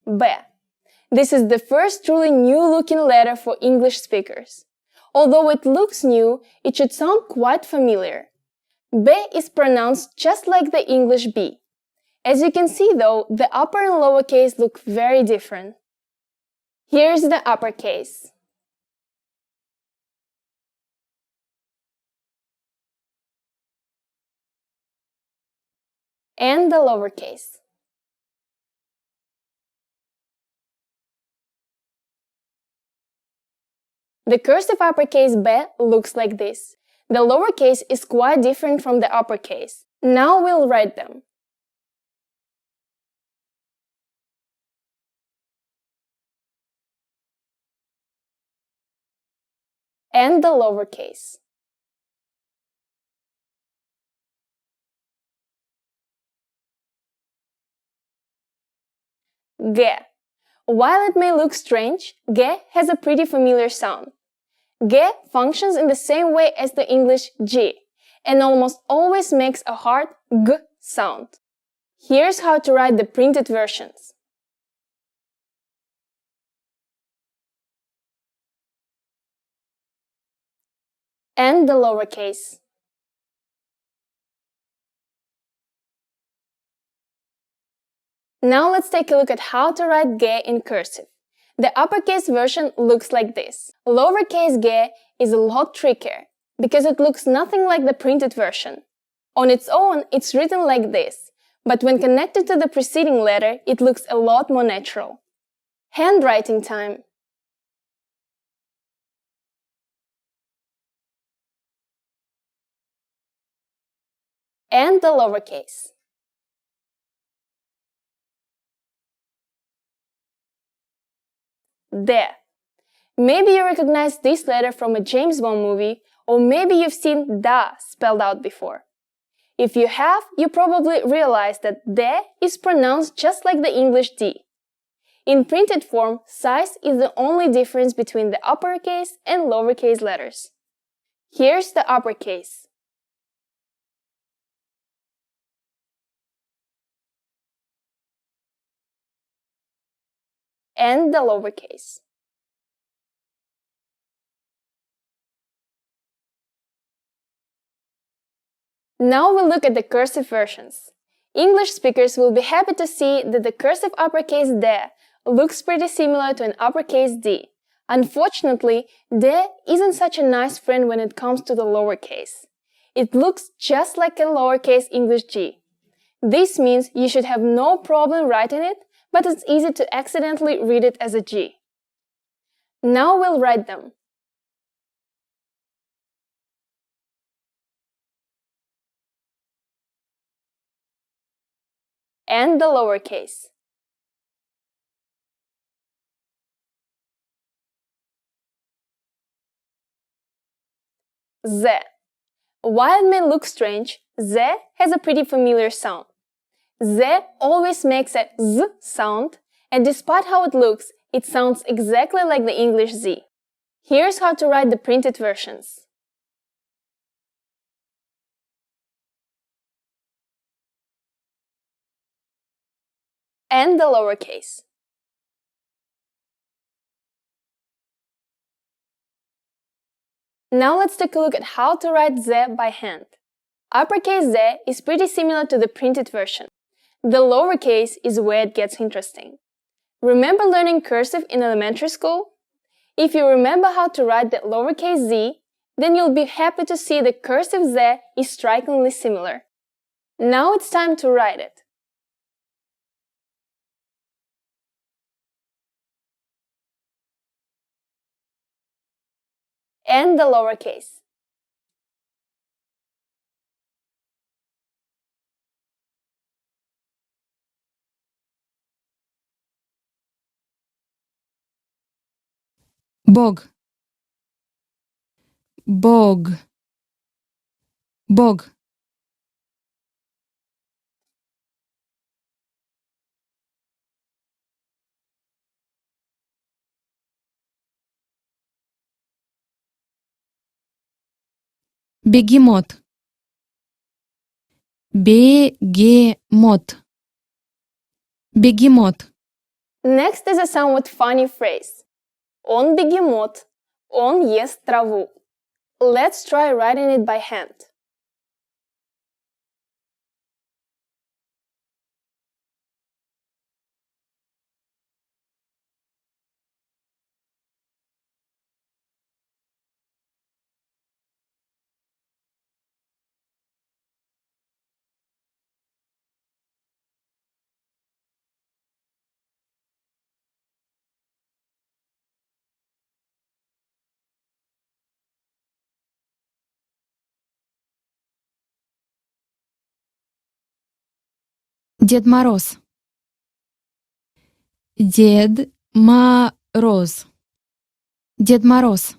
B. This is the first truly new-looking letter for English speakers. Although it looks new, it should sound quite familiar. B is pronounced just like the English B. As you can see though, the upper and lowercase look very different. Here's the uppercase. And the lowercase. The cursive uppercase B looks like this. The lowercase is quite different from the uppercase. Now we'll write them. And the lowercase. G. While it may look strange, G has a pretty familiar sound. G functions in the same way as the English G, and almost always makes a hard G sound. Here's how to write the printed versions. And the lowercase. Now let's take a look at how to write G in cursive. The uppercase version looks like this. Lowercase g is a lot trickier, because it looks nothing like the printed version. On its own, it's written like this, but when connected to the preceding letter, it looks a lot more natural. Handwriting time. And the lowercase. There. Maybe you recognize this letter from a James Bond movie, or maybe you've seen da spelled out before. If you have, you probably realize that de is pronounced just like the English D. In printed form, size is the only difference between the uppercase and lowercase letters. Here's the uppercase. And the lowercase. Now we'll look at the cursive versions. English speakers will be happy to see that the cursive uppercase D looks pretty similar to an uppercase D. Unfortunately, D isn't such a nice friend when it comes to the lowercase. It looks just like a lowercase English G. This means you should have no problem writing it, but it's easy to accidentally read it as a G. Now we'll write them. And the lowercase. Z. While it may look strange, Z has a pretty familiar sound. Z always makes a Z sound, and despite how it looks, it sounds exactly like the English Z. Here's how to write the printed versions. And the lowercase. Now let's take a look at how to write Z by hand. Uppercase Z is pretty similar to the printed version. The lowercase is where it gets interesting. Remember learning cursive in elementary school? If you remember how to write the lowercase z, then you'll be happy to see the cursive Z is strikingly similar. Now it's time to write it. And the lowercase. Bog. Bog. Bog. Бегемот. Бегемот. Бегемот. Next is a somewhat funny phrase. Он бегемот, он ест траву. Let's try writing it by hand. Дед Мороз. Дед Мороз. Дед Мороз.